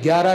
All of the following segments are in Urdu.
11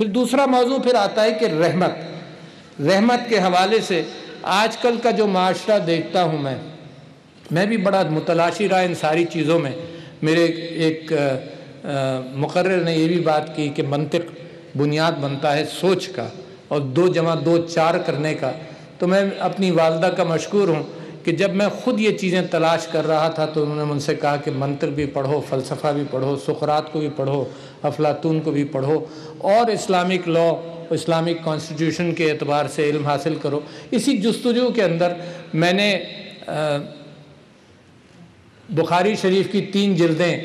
پھر دوسرا موضوع پھر آتا ہے کہ رحمت کے حوالے سے آج کل کا جو معاشرہ دیکھتا ہوں میں بھی بڑا متلاشی رہا ان ساری چیزوں میں. میرے ایک مقرر نے یہ بھی بات کی کہ منطق بنیاد بنتا ہے سوچ کا اور 2 + 2 4 کرنے کا. تو میں اپنی والدہ کا مشکور ہوں کہ جب میں خود یہ چیزیں تلاش کر رہا تھا تو انہوں نے مجھ سے کہا کہ منطق بھی پڑھو، فلسفہ بھی پڑھو، سقراط کو بھی پڑھو، افلاطون کو بھی پڑھو، اور اسلامک لا، اسلامک کانسٹیٹیوشن کے اعتبار سے علم حاصل کرو. اسی جستجو کے اندر میں نے بخاری شریف کی 3 جلدیں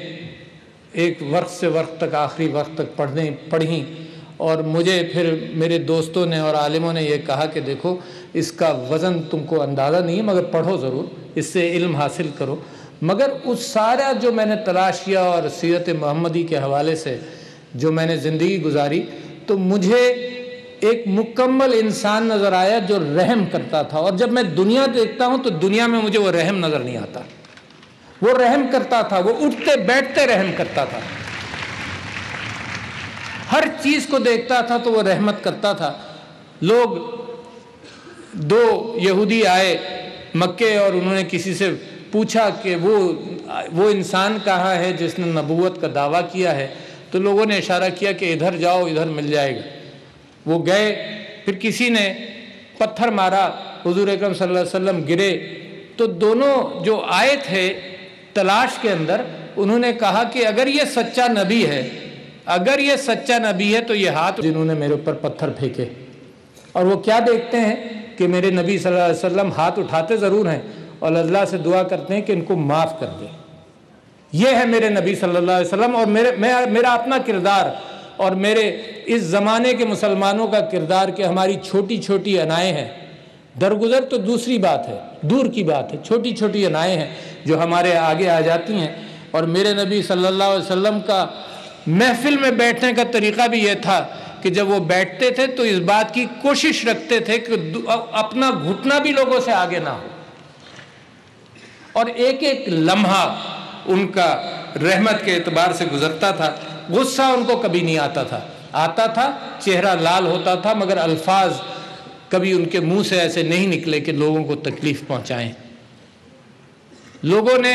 ایک وقت سے وقت تک، آخری وقت تک پڑھیں، اور مجھے پھر میرے دوستوں نے اور عالموں نے یہ کہا کہ دیکھو اس کا وزن تم کو اندازہ نہیں ہے، مگر پڑھو ضرور، اس سے علم حاصل کرو. مگر اس سارا جو میں نے تلاش کیا اور سیرت محمدی کے حوالے سے جو میں نے زندگی گزاری، تو مجھے ایک مکمل انسان نظر آیا جو رحم کرتا تھا. اور جب میں دنیا دیکھتا ہوں تو دنیا میں مجھے وہ رحم نظر نہیں آتا. وہ رحم کرتا تھا، وہ اٹھتے بیٹھتے رحم کرتا تھا، ہر چیز کو دیکھتا تھا تو وہ رحمت کرتا تھا. لوگ 2 یہودی آئے مکے اور انہوں نے کسی سے پوچھا کہ وہ انسان کہاں ہے جس نے نبوت کا دعویٰ کیا ہے. تو لوگوں نے اشارہ کیا کہ ادھر جاؤ، ادھر مل جائے گا. وہ گئے، پھر کسی نے پتھر مارا، حضور اکرم صلی اللہ علیہ وسلم گرے. تو دونوں جو آئے تھے تلاش کے اندر، انہوں نے کہا کہ اگر یہ سچا نبی ہے تو یہ ہاتھ جنہوں نے میرے اوپر پتھر پھینکے. اور وہ کیا دیکھتے ہیں کہ میرے نبی صلی اللہ علیہ وسلم ہاتھ اٹھاتے ضرور ہیں اور اللہ سے دعا کرتے ہیں کہ ان کو معاف کر دے. یہ ہے میرے نبی صلی اللہ علیہ وسلم. اور میرا اپنا کردار اور میرے اس زمانے کے مسلمانوں کا کردار کہ ہماری چھوٹی چھوٹی انائیں ہیں. درگزر تو دوسری بات ہے، دور کی بات ہے، چھوٹی چھوٹی انائیں ہیں جو ہمارے آگے آ جاتی ہیں. اور میرے نبی صلی اللہ علیہ وسلم کا محفل میں بیٹھنے کا طریقہ بھی یہ تھا کہ جب وہ بیٹھتے تھے تو اس بات کی کوشش رکھتے تھے کہ اپنا گھٹنا بھی لوگوں سے آگے نہ ہو. اور ایک ایک لمحہ ان کا رحمت کے اعتبار سے گزرتا تھا. غصہ ان کو کبھی نہیں آتا تھا، چہرہ لال ہوتا تھا، مگر الفاظ کبھی ان کے منہ سے ایسے نہیں نکلے کہ لوگوں کو تکلیف پہنچائیں. لوگوں نے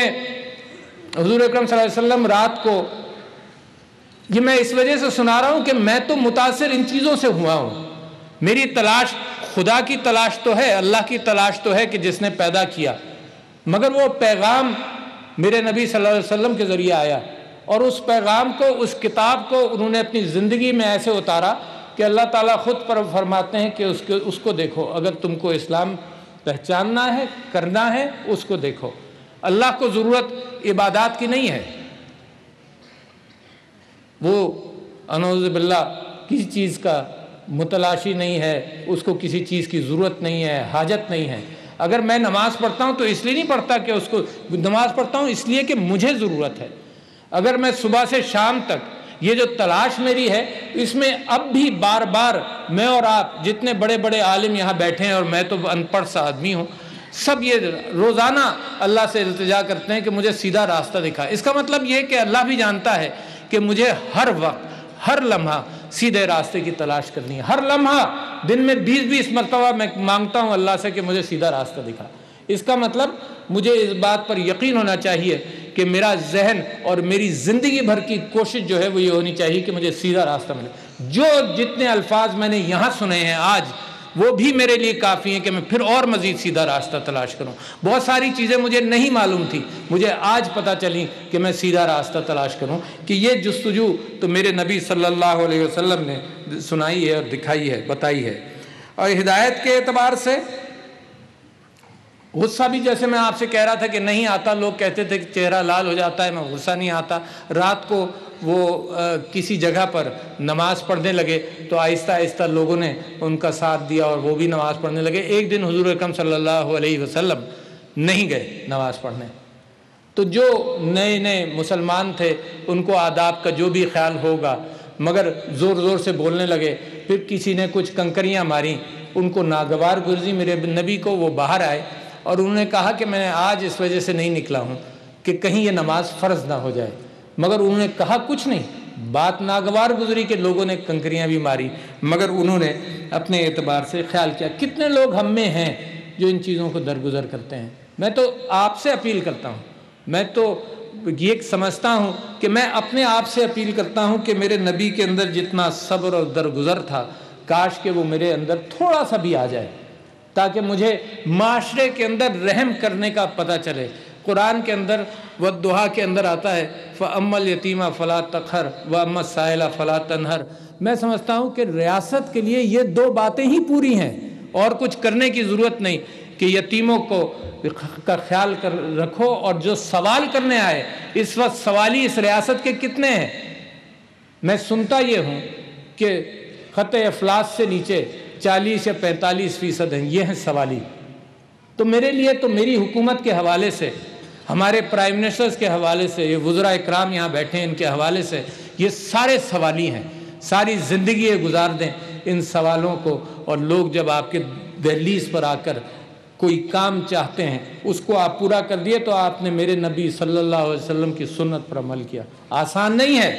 حضور اکرم صلی اللہ علیہ وسلم رات کو، یہ میں اس وجہ سے سنا رہا ہوں کہ میں تو متاثر ان چیزوں سے ہوا ہوں. میری تلاش خدا کی تلاش تو ہے، اللہ کی تلاش تو ہے کہ جس نے پیدا کیا، مگر وہ پیغام میرے نبی صلی اللہ علیہ وسلم کے ذریعے آیا. اور اس پیغام کو، اس کتاب کو انہوں نے اپنی زندگی میں ایسے اتارا کہ اللہ تعالیٰ خود پر فرماتے ہیں کہ اس کو دیکھو. اگر تم کو اسلام پہچاننا ہے، کرنا ہے، اس کو دیکھو. اللہ کو ضرورت عبادات کی نہیں ہے. وہ اعوذ باللہ کسی چیز کا متلاشی نہیں ہے، اس کو کسی چیز کی ضرورت نہیں ہے، حاجت نہیں ہے. اگر میں نماز پڑھتا ہوں تو اس لیے نہیں پڑھتا کہ اس کو، نماز پڑھتا ہوں اس لیے کہ مجھے ضرورت ہے. اگر میں صبح سے شام تک یہ جو تلاش میری ہے، اس میں اب بھی بار بار میں اور آپ جتنے بڑے بڑے عالم یہاں بیٹھے ہیں، اور میں تو ان پڑھ سا آدمی ہوں، سب یہ روزانہ اللہ سے التجا کرتے ہیں کہ مجھے سیدھا راستہ دکھا. اس کا مطلب یہ کہ اللہ بھی جانتا ہے کہ مجھے ہر وقت، ہر لمحہ سیدھے راستے کی تلاش کرنی ہے. ہر لمحہ دن میں 20 مرتبہ میں مانگتا ہوں اللہ سے کہ مجھے سیدھا راستہ دکھا. اس کا مطلب مجھے اس بات پر یقین ہونا چاہیے کہ میرا ذہن اور میری زندگی بھر کی کوشش جو ہے وہ یہ ہونی چاہیے کہ مجھے سیدھا راستہ ملے. جو جتنے الفاظ میں نے یہاں سنے ہیں آج، وہ بھی میرے لیے کافی ہیں کہ میں پھر اور مزید سیدھا راستہ تلاش کروں. بہت ساری چیزیں مجھے نہیں معلوم تھی، مجھے آج پتہ چلی کہ میں سیدھا راستہ تلاش کروں. کہ یہ جستجو تو میرے نبی صلی اللہ علیہ وسلم نے سنائی ہے اور دکھائی ہے، بتائی ہے. اور ہدایت کے اعتبار سے غصہ بھی، جیسے میں آپ سے کہہ رہا تھا کہ نہیں آتا. لوگ کہتے تھے کہ چہرہ لال ہو جاتا ہے، میں غصہ نہیں آتا. رات کو وہ کسی جگہ پر نماز پڑھنے لگے تو آہستہ آہستہ لوگوں نے ان کا ساتھ دیا اور وہ بھی نماز پڑھنے لگے. ایک دن حضور اکرم صلی اللہ علیہ وسلم نہیں گئے نماز پڑھنے. تو جو نئے نئے مسلمان تھے ان کو آداب کا جو بھی خیال ہوگا، مگر زور زور سے بولنے لگے. پھر کسی نے کچھ کنکریاں ماری، ان کو ناگوار گزری میرے نبی کو. وہ باہر آئے اور انہوں نے کہا کہ میں آج اس وجہ سے نہیں نکلا ہوں کہ کہیں یہ نماز فرض نہ ہو جائے. مگر انہوں نے کہا کچھ نہیں، بات ناگوار گزری کہ لوگوں نے کنکریاں بھی ماری، مگر انہوں نے اپنے اعتبار سے خیال کیا۔ کتنے لوگ ہم میں ہیں جو ان چیزوں کو درگزر کرتے ہیں۔ میں تو آپ سے اپیل کرتا ہوں، میں تو یہ سمجھتا ہوں کہ میں اپنے آپ سے اپیل کرتا ہوں کہ میرے نبی کے اندر جتنا صبر اور درگزر تھا، کاش کہ وہ میرے اندر تھوڑا سا بھی آ جائے، تاکہ مجھے معاشرے کے اندر رحم کرنے کا پتہ چلے۔ قرآن کے اندر والضحیٰ کے اندر آتا ہے فَأَمَّا الْيَتِيمَ فَلَا تَقْهَرْ وَأَمَّا السَّائِلَ فَلَا تَنْهَرْ۔ میں سمجھتا ہوں کہ ریاست کے لیے یہ دو باتیں ہی پوری ہیں، اور کچھ کرنے کی ضرورت نہیں کہ یتیموں کا خیال رکھو، اور جو سوال کرنے آئے، اس وقت سوالی اس ریاست کے کتنے ہیں؟ میں سنتا یہ ہوں کہ خط افلاس سے نیچے 40 یا 45% ہیں، یہ ہیں سوالی۔ تو میرے لیے تو میری حکومت کے حوالے سے، ہمارے پرائم منسٹرز کے حوالے سے، یہ وزراء اکرام یہاں بیٹھے ہیں ان کے حوالے سے، یہ سارے سوالی ہیں۔ ساری زندگی یہ گزار دیں ان سوالوں کو، اور لوگ جب آپ کے دہلیز پر آ کر کوئی کام چاہتے ہیں اس کو آپ پورا کر دیے تو آپ نے میرے نبی صلی اللہ علیہ وسلم کی سنت پر عمل کیا۔ آسان نہیں ہے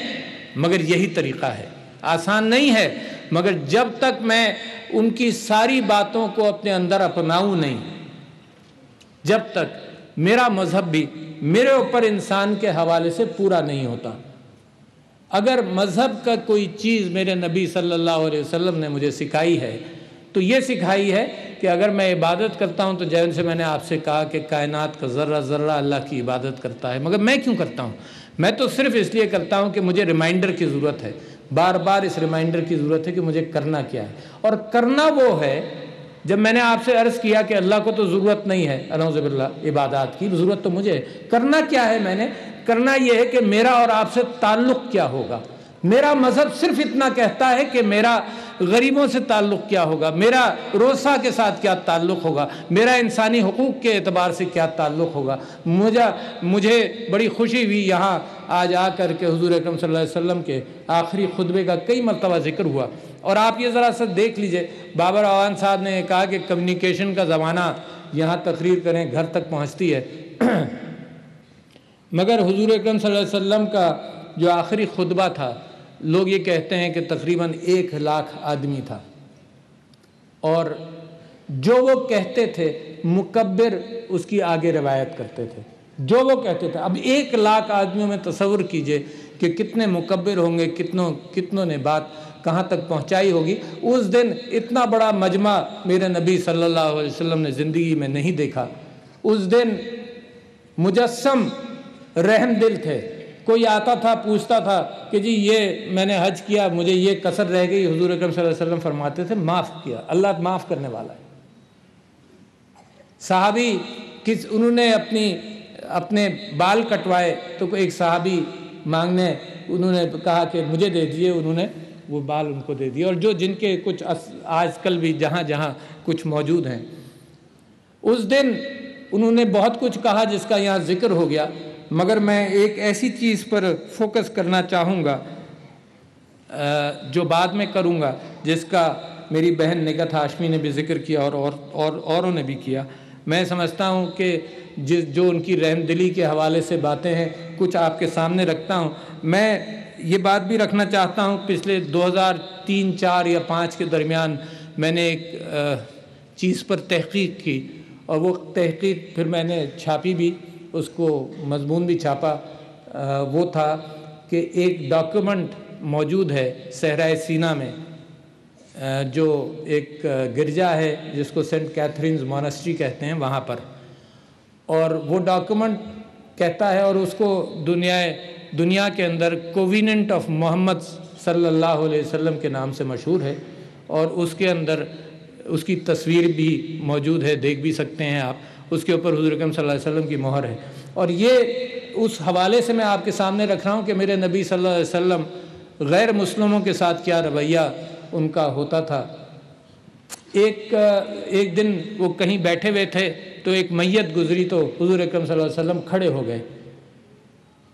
مگر یہی طریقہ ہے، آسان نہیں ہے مگر جب تک میں ان کی ساری باتوں کو اپنے اندر اپناؤں نہیں، جب تک میرا مذہب بھی میرے اوپر انسان کے حوالے سے پورا نہیں ہوتا۔ اگر مذہب کا کوئی چیز میرے نبی صلی اللہ علیہ وسلم نے مجھے سکھائی ہے تو یہ سکھائی ہے کہ اگر میں عبادت کرتا ہوں تو جیسے سے میں نے آپ سے کہا کہ کائنات کا ذرہ ذرہ اللہ کی عبادت کرتا ہے، مگر میں کیوں کرتا ہوں؟ میں تو صرف اس لیے کرتا ہوں کہ مجھے ریمائنڈر کی ضرورت ہے، بار بار اس ریمائنڈر کی ضرورت ہے کہ مجھے کرنا کیا ہے۔ اور کرنا وہ ہے، جب میں نے آپ سے عرض کیا کہ اللہ کو تو ضرورت نہیں ہے اعوذ باللہ عبادات کی، ضرورت تو مجھے ہے، کرنا کیا ہے؟ میں نے کرنا یہ ہے کہ میرا اور آپ سے تعلق کیا ہوگا۔ میرا مذہب صرف اتنا کہتا ہے کہ میرا غریبوں سے تعلق کیا ہوگا، میرا روسا کے ساتھ کیا تعلق ہوگا، میرا انسانی حقوق کے اعتبار سے کیا تعلق ہوگا۔ مجھے بڑی خوشی ہوئی یہاں آج آ کر کے حضور اکرم صلی اللہ علیہ وسلم کے آخری خطبے کا کئی مرتبہ ذکر ہوا، اور آپ یہ ذرا سا دیکھ لیجئے، بابر اعوان صاحب نے کہا کہ کمیونیکیشن کا زمانہ، یہاں تقریر کریں گھر تک پہنچتی ہے، مگر حضور اکرم صلی اللہ علیہ وسلم کا جو آخری خطبہ تھا، لوگ یہ کہتے ہیں کہ تقریباً 1,00,000 آدمی تھا، اور جو وہ کہتے تھے مکبر اس کی آگے روایت کرتے تھے، جو وہ کہتے تھے۔ اب 1,00,000 آدمیوں میں تصور کیجئے کہ کتنے مکبر ہوں گے، کتنوں نے بات کہاں تک پہنچائی ہوگی۔ اس دن اتنا بڑا مجمع میرے نبی صلی اللہ علیہ وسلم نے زندگی میں نہیں دیکھا۔ اس دن مجسم رحم دل تھے، کوئی آتا تھا پوچھتا تھا کہ جی یہ میں نے حج کیا، مجھے یہ کسر رہ گئی، حضور اکرم صلی اللہ علیہ وسلم فرماتے تھے معاف کیا، اللہ معاف کرنے والا ہے۔ صحابی انہوں نے اپنے بال کٹوائے تو ایک صحابی مانگنے، انہوں نے کہا کہ مجھے دے دیجئے، انہوں نے وہ بال ان کو دے دیے، اور جن کے کچھ آج کل بھی جہاں جہاں کچھ موجود ہیں۔ اس دن انہوں نے بہت کچھ کہا جس کا یہاں ذکر ہو گیا، مگر میں ایک ایسی چیز پر فوکس کرنا چاہوں گا جو بعد میں کروں گا، جس کا میری بہن نگہت ہاشمی نے بھی ذکر کیا اور اوروں نے بھی کیا۔ میں سمجھتا ہوں کہ جو ان کی رحم دلی کے حوالے سے باتیں ہیں کچھ آپ کے سامنے رکھتا ہوں۔ میں یہ بات بھی رکھنا چاہتا ہوں، پچھلے 2003، 4 یا 5 کے درمیان میں نے ایک چیز پر تحقیق کی، اور وہ تحقیق پھر میں نے چھاپی بھی، اس کو مضمون بھی چھاپا۔ وہ تھا کہ ایک ڈاکیومنٹ موجود ہے صحرائے سینا میں، جو ایک گرجا ہے جس کو سینٹ کیتھرینز مونسٹری کہتے ہیں، وہاں پر، اور وہ ڈاکیومنٹ کہتا ہے، اور اس کو دنیا کے اندر کوویننٹ آف محمد صلی اللہ علیہ وسلم کے نام سے مشہور ہے، اور اس کے اندر اس کی تصویر بھی موجود ہے، دیکھ بھی سکتے ہیں آپ، اس کے اوپر حضور اکرم صلی اللہ علیہ وسلم کی مہر ہے۔ اور یہ اس حوالے سے میں آپ کے سامنے رکھ رہا ہوں کہ میرے نبی صلی اللہ علیہ وسلم غیر مسلموں کے ساتھ کیا رویہ ان کا ہوتا تھا۔ ایک دن وہ کہیں بیٹھے ہوئے تھے تو ایک میت گزری، تو حضور اکرم صلی اللہ علیہ وسلم کھڑے ہو گئے،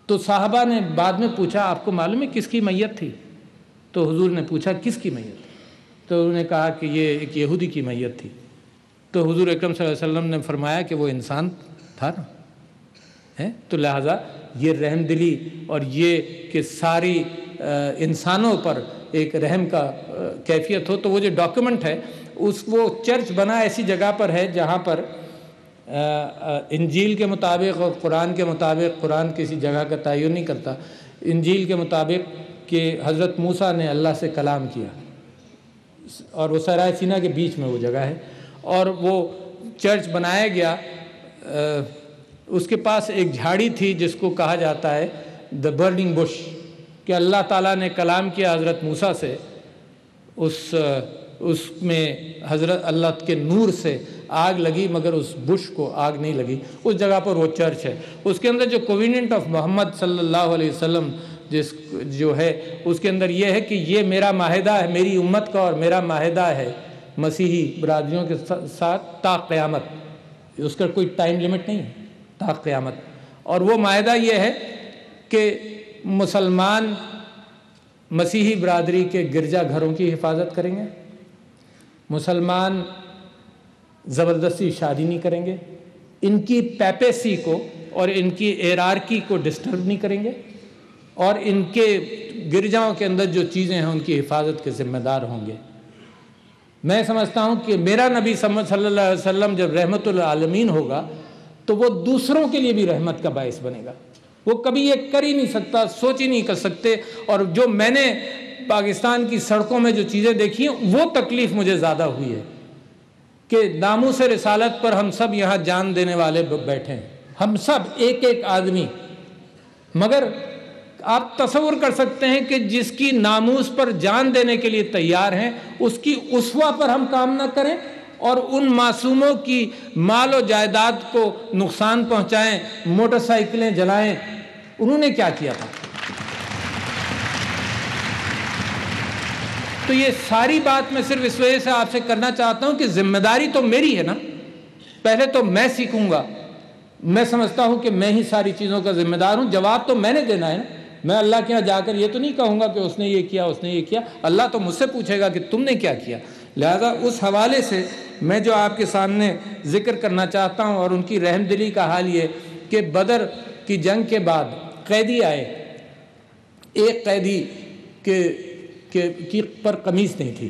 تو صحابہ نے بعد میں پوچھا آپ کو معلوم ہے کس کی میت تھی؟ تو حضور نے پوچھا کس کی میت؟ تو انہوں نے کہا کہ یہ ایک یہودی کی میت تھی۔ تو حضور اکرم صلی اللہ علیہ وسلم نے فرمایا کہ وہ انسان تھا نا، تو لہٰذا یہ رحم دلی اور یہ کہ ساری انسانوں پر ایک رحم کا کیفیت ہو. تو وہ جو ڈاکیومنٹ ہے وہ چرچ بنا ایسی جگہ پر ہے جہاں پر انجیل کے مطابق اور قرآن کے مطابق، قرآن کسی جگہ کا تعین نہیں کرتا، انجیل کے مطابق کہ حضرت موسیٰ نے اللہ سے کلام کیا، اور وہ صحرائے سینا کے بیچ میں وہ جگہ ہے. اور وہ چرچ بنایا گیا، اس کے پاس ایک جھاڑی تھی جس کو کہا جاتا ہے دا برننگ بش، کہ اللہ تعالیٰ نے کلام کیا حضرت موسیٰ سے، اس میں حضرت اللہ کے نور سے آگ لگی مگر اس بش کو آگ نہیں لگی. اس جگہ پر وہ چرچ ہے. اس کے اندر جو کویننٹ آف محمد صلی اللہ علیہ وسلم جو ہے اس کے اندر یہ ہے کہ یہ میرا معاہدہ ہے، میری امت کا اور میرا معاہدہ ہے مسیحی برادریوں کے ساتھ تا قیامت. اس کا کوئی ٹائم لمٹ نہیں ہے، تا قیامت. اور وہ معاہدہ یہ ہے کہ مسلمان مسیحی برادری کے گرجا گھروں کی حفاظت کریں گے، مسلمان زبردستی شادی نہیں کریں گے، ان کی پیپیسی کو اور ان کی ایرارکی کو ڈسٹرب نہیں کریں گے، اور ان کے گرجاؤں کے اندر جو چیزیں ہیں ان کی حفاظت کے ذمہ دار ہوں گے. میں سمجھتا ہوں کہ میرا نبی صلی اللہ علیہ وسلم جب رحمت للعالمین ہوگا تو وہ دوسروں کے لیے بھی رحمت کا باعث بنے گا. وہ کبھی یہ کر ہی نہیں سکتا، سوچ ہی نہیں کر سکتے. اور جو میں نے پاکستان کی سڑکوں میں جو چیزیں دیکھی ہیں وہ تکلیف مجھے زیادہ ہوئی ہے کہ ناموس رسالت پر ہم سب یہاں جان دینے والے بیٹھے ہیں، ہم سب ایک ایک آدمی. مگر آپ تصور کر سکتے ہیں کہ جس کی ناموس پر جان دینے کے لیے تیار ہیں اس کی اسوہ پر ہم کام نہ کریں اور ان معصوموں کی مال و جائیداد کو نقصان پہنچائیں، موٹر سائیکلیں جلائیں. انہوں نے کیا کیا تھا؟ تو یہ ساری بات میں صرف اس وجہ سے آپ سے کرنا چاہتا ہوں کہ ذمہ داری تو میری ہے نا. پہلے تو میں سیکھوں گا. میں سمجھتا ہوں کہ میں ہی ساری چیزوں کا ذمہ دار ہوں. جواب تو میں نے دینا ہے نا. میں اللہ کے یہاں جا کر یہ تو نہیں کہوں گا کہ اس نے یہ کیا، اس نے یہ کیا. اللہ تو مجھ سے پوچھے گا کہ تم نے کیا کیا. لہذا اس حوالے سے میں جو آپ کے سامنے ذکر کرنا چاہتا ہوں اور ان کی رحم دلی کا حال یہ کہ بدر کی جنگ کے بعد قیدی آئے. ایک قیدی کی پر قمیص نہیں تھی،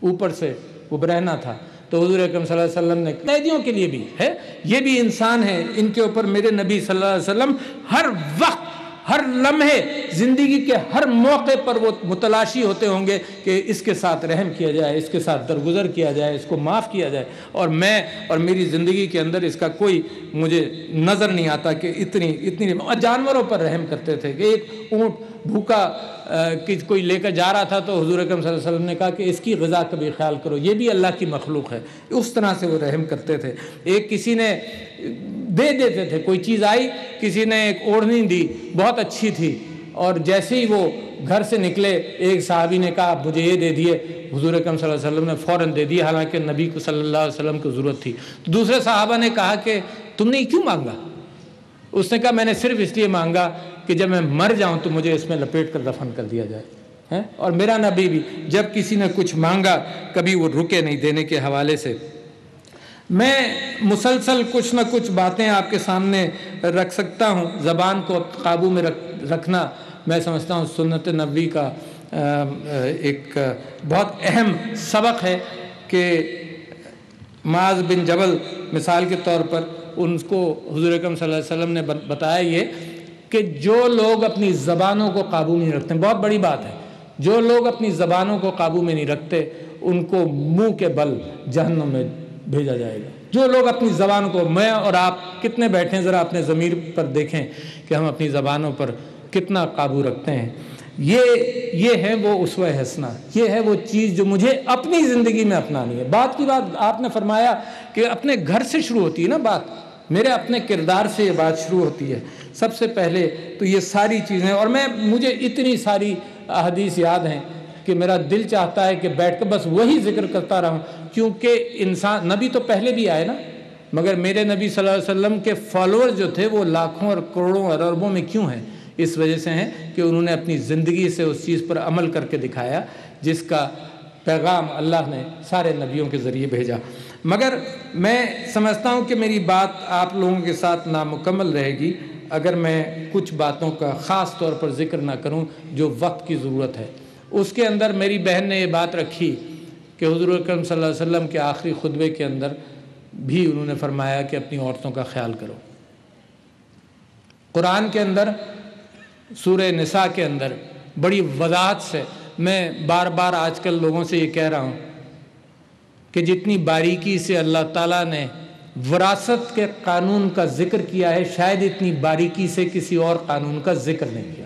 اوپر سے وہ برہنہ تھا. تو حضور اکرم صلی اللہ علیہ وسلم نے قیدیوں کے لیے بھی ہے، یہ بھی انسان ہے، ان کے اوپر میرے نبی صلی اللہ علیہ وسلم ہر وقت، ہر لمحے، زندگی کے ہر موقع پر وہ متلاشی ہوتے ہوں گے کہ اس کے ساتھ رحم کیا جائے، اس کے ساتھ درگزر کیا جائے، اس کو معاف کیا جائے. اور میں اور میری زندگی کے اندر اس کا کوئی مجھے نظر نہیں آتا کہ اتنی جانوروں پر رحم کرتے تھے کہ ایک اونٹ بھوکا کوئی لے کر جا رہا تھا تو حضور اکرم صلی اللہ علیہ وسلم نے کہا کہ اس کی غذا کا بھی خیال کرو، یہ بھی اللہ کی مخلوق ہے. اس طرح سے وہ رحم کرتے تھے. ایک کسی نے دے دیتے تھے، کوئی چیز آئی، کسی نے ایک اوڑھنی دی بہت اچھی تھی، اور جیسے ہی وہ گھر سے نکلے ایک صحابی نے کہا مجھے یہ دے دیے. حضور اکرم صلی اللہ علیہ وسلم نے فوراً دے دیا، حالانکہ نبی کو صلی اللہ علیہ وسلم کو ضرورت تھی. دوسرے صحابہ نے کہا کہ تم نے کیوں مانگا؟ اس نے کہا میں نے صرف اس لیے مانگا کہ جب میں مر جاؤں تو مجھے اس میں لپیٹ کر دفن کر دیا جائے. اور میرا نبی بھی جب کسی نے کچھ مانگا کبھی وہ رکے نہیں دینے کے حوالے سے. میں مسلسل کچھ نہ کچھ باتیں آپ کے سامنے رکھ سکتا ہوں. زبان کو قابو میں رکھنا میں سمجھتا ہوں سنت نبوی کا ایک بہت اہم سبق ہے کہ معاذ بن جبل مثال کے طور پر ان کو حضور اکرم صلی اللہ علیہ وسلم نے بتایا یہ کہ جو لوگ اپنی زبانوں کو قابو میں نہیں رکھتے، بہت بڑی بات ہے، جو لوگ اپنی زبانوں کو قابو میں نہیں رکھتے ان کو منہ کے بل جہنم میں بھیجا جائے گا. جو لوگ اپنی زبان کو، میں اور آپ کتنے بیٹھے ہیں ذرا اپنے ضمیر پر دیکھیں کہ ہم اپنی زبانوں پر کتنا قابو رکھتے ہیں. یہ ہے وہ اسوہ حسنہ، یہ ہے وہ چیز جو مجھے اپنی زندگی میں اپنانی ہے. بات کی بات آپ نے فرمایا کہ اپنے گھر سے شروع ہوتی ہے نا بات، میرے اپنے کردار سے یہ بات شروع ہوتی ہے سب سے پہلے. تو یہ ساری چیزیں، اور مجھے اتنی ساری احادیث یاد ہیں کہ میرا دل چاہتا ہے کہ بیٹھ کر بس وہی ذکر کرتا رہوں، کیونکہ انسان، نبی تو پہلے بھی آئے نا، مگر میرے نبی صلی اللہ علیہ وسلم کے فالوور جو تھے وہ لاکھوں اور کروڑوں اور اربوں میں کیوں ہیں؟ اس وجہ سے ہیں کہ انہوں نے اپنی زندگی سے اس چیز پر عمل کر کے دکھایا جس کا پیغام اللہ نے سارے نبیوں کے ذریعے بھیجا. مگر میں سمجھتا ہوں کہ میری بات آپ لوگوں کے ساتھ نامکمل رہے گی اگر میں کچھ باتوں کا خاص طور پر ذکر نہ کروں جو وقت کی ضرورت ہے، اس کے اندر میری بہن نے یہ بات رکھی کہ حضور اکرم صلی اللہ علیہ وسلم کے آخری خطبے کے اندر بھی انہوں نے فرمایا کہ اپنی عورتوں کا خیال کرو۔ قرآن کے اندر سورہ نساء کے اندر بڑی وضاحت سے، میں بار بار آج کل لوگوں سے یہ کہہ رہا ہوں کہ جتنی باریکی سے اللہ تعالیٰ نے وراثت کے قانون کا ذکر کیا ہے، شاید اتنی باریکی سے کسی اور قانون کا ذکر نہیں کیا۔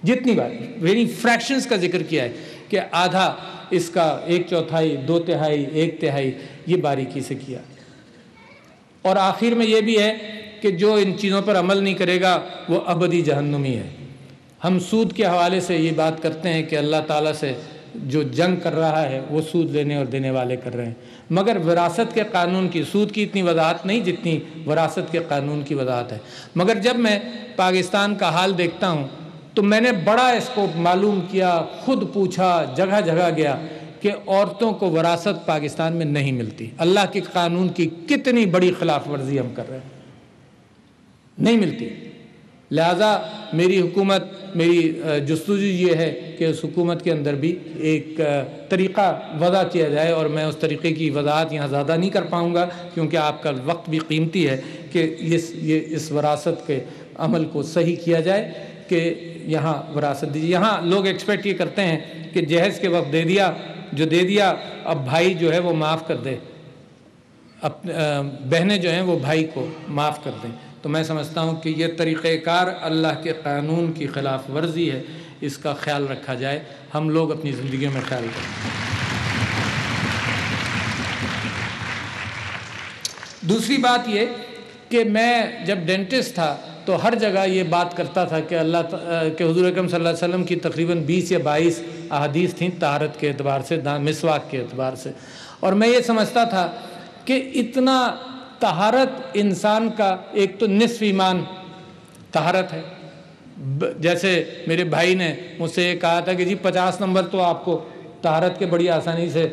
جتنی بار ویری فریکشنز کا ذکر کیا ہے کہ آدھا اس کا 1/4، 2/3، 1/3، یہ باریکی سے کیا۔ اور آخر میں یہ بھی ہے کہ جو ان چیزوں پر عمل نہیں کرے گا وہ ابدی جہنمی ہے۔ ہم سود کے حوالے سے یہ بات کرتے ہیں کہ اللہ تعالیٰ سے جو جنگ کر رہا ہے وہ سود لینے اور دینے والے کر رہے ہیں، مگر وراثت کے قانون کی، سود کی اتنی وضاحت نہیں جتنی وراثت کے قانون کی وضاحت ہے۔ مگر جب میں پاکستان کا حال دیکھتا ہوں تو میں نے بڑا اس کو معلوم کیا، خود پوچھا، جگہ جگہ گیا کہ عورتوں کو وراثت پاکستان میں نہیں ملتی۔ اللہ کے قانون کی کتنی بڑی خلاف ورزی ہم کر رہے ہیں، نہیں ملتی۔ لہٰذا میری حکومت، میری جستجو یہ ہے کہ اس حکومت کے اندر بھی ایک طریقہ وضع کیا جائے، اور میں اس طریقے کی وضاحت یہاں زیادہ نہیں کر پاؤں گا کیونکہ آپ کا وقت بھی قیمتی ہے، کہ اس وراثت کے عمل کو صحیح کیا جائے کہ یہاں وراثت دیجیے۔ یہاں لوگ ایکسپیکٹ یہ کرتے ہیں کہ جہیز کے وقت دے دیا، جو دے دیا اب بھائی جو ہے وہ معاف کر دے، بہنیں جو ہیں وہ بھائی کو معاف کر دیں۔ تو میں سمجھتا ہوں کہ یہ طریقہ کار اللہ کے قانون کی خلاف ورزی ہے، اس کا خیال رکھا جائے، ہم لوگ اپنی زندگیوں میں خیال کریں۔ دوسری بات یہ کہ میں جب ڈینٹسٹ تھا تو ہر جگہ یہ بات کرتا تھا کہ کہ حضور اکرم صلی اللہ علیہ وسلم کی تقریباً 20 یا 22 احادیث تھیں طہارت کے اعتبار سے، مسواک کے اعتبار سے، اور میں یہ سمجھتا تھا کہ اتنا طہارت انسان کا ایک تو نصف ایمان طہارت ہے۔ جیسے میرے بھائی نے مجھ سے یہ کہا تھا کہ جی 50 نمبر تو آپ کو طہارت کے بڑی آسانی سے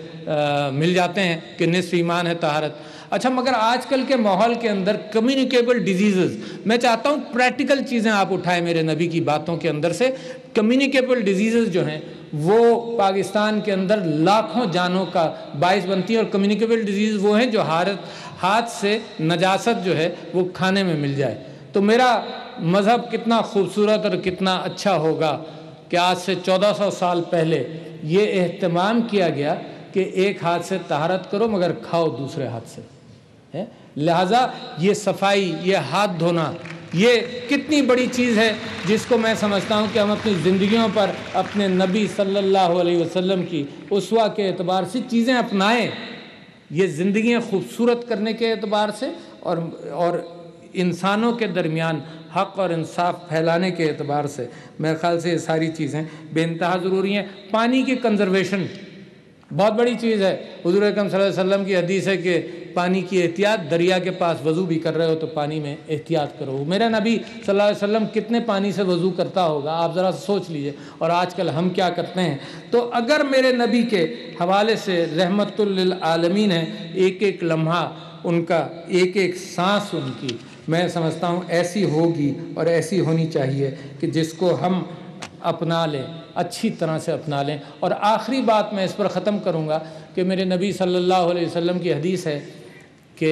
مل جاتے ہیں کہ نصف ایمان ہے طہارت۔ اچھا، مگر آج کل کے ماحول کے اندر کمیونیکیبل ڈیزیزز، میں چاہتا ہوں پریکٹیکل چیزیں آپ اٹھائیں میرے نبی کی باتوں کے اندر سے۔ کمیونیکیبل ڈیزیزز جو ہیں وہ پاکستان کے اندر لاکھوں جانوں کا باعث بنتی ہیں، اور کمیونیکیبل ڈیزیز وہ ہیں جو ہاتھ سے نجاست جو ہے وہ کھانے میں مل جائے۔ تو میرا مذہب کتنا خوبصورت اور کتنا اچھا ہوگا کہ آج سے 1400 سال پہلے یہ اہتمام کیا گیا کہ ایک ہاتھ سے طہارت کرو مگر کھاؤ دوسرے ہاتھ سے۔ لہٰذا یہ صفائی، یہ ہاتھ دھونا، یہ کتنی بڑی چیز ہے جس کو میں سمجھتا ہوں کہ ہم اپنی زندگیوں پر اپنے نبی صلی اللہ علیہ وسلم کی اسوہ کے اعتبار سے چیزیں اپنائیں، یہ زندگیاں خوبصورت کرنے کے اعتبار سے اور انسانوں کے درمیان حق اور انصاف پھیلانے کے اعتبار سے میرے خیال سے یہ ساری چیزیں بے انتہا ضروری ہیں۔ پانی کی کنزرویشن بہت بڑی چیز ہے۔ حضور اکرم صلی اللہ علیہ وسلم کی حدیث ہے کہ پانی کی احتیاط، دریا کے پاس وضو بھی کر رہے ہو تو پانی میں احتیاط کرو۔ میرا نبی صلی اللہ علیہ وسلم کتنے پانی سے وضو کرتا ہوگا آپ ذرا سوچ لیجئے، اور آج کل ہم کیا کرتے ہیں۔ تو اگر میرے نبی کے حوالے سے رحمت للعالمین ہے، ایک ایک لمحہ ان کا، ایک ایک سانس ان کی، میں سمجھتا ہوں ایسی ہوگی اور ایسی ہونی چاہیے کہ جس کو ہم اپنا لیں، اچھی طرح سے اپنا لیں۔ اور آخری بات میں اس پر ختم کروں گا کہ میرے نبی صلی اللہ علیہ وسلم کی حدیث ہے کہ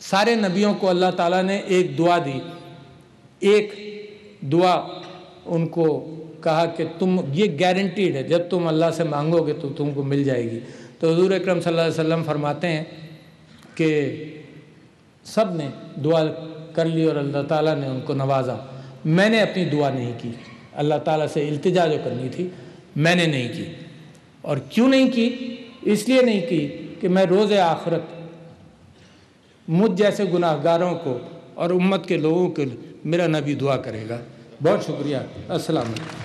سارے نبیوں کو اللہ تعالیٰ نے ایک دعا دی، ایک دعا ان کو کہا کہ تم، یہ گارنٹیڈ ہے، جب تم اللہ سے مانگو گے تو تم کو مل جائے گی۔ تو حضور اکرم صلی اللہ علیہ وسلم فرماتے ہیں کہ سب نے دعا کر لی اور اللہ تعالیٰ نے ان کو نوازا، میں نے اپنی دعا نہیں کی، اللہ تعالیٰ سے التجا جو کرنی تھی میں نے نہیں کی۔ اور کیوں نہیں کی؟ اس لیے نہیں کی کہ میں روز آخرت مجھ جیسے گناہ گاروں کو اور امت کے لوگوں کے میرا نبی دعا کرے گا۔ بہت شکریہ، السلام علیکم۔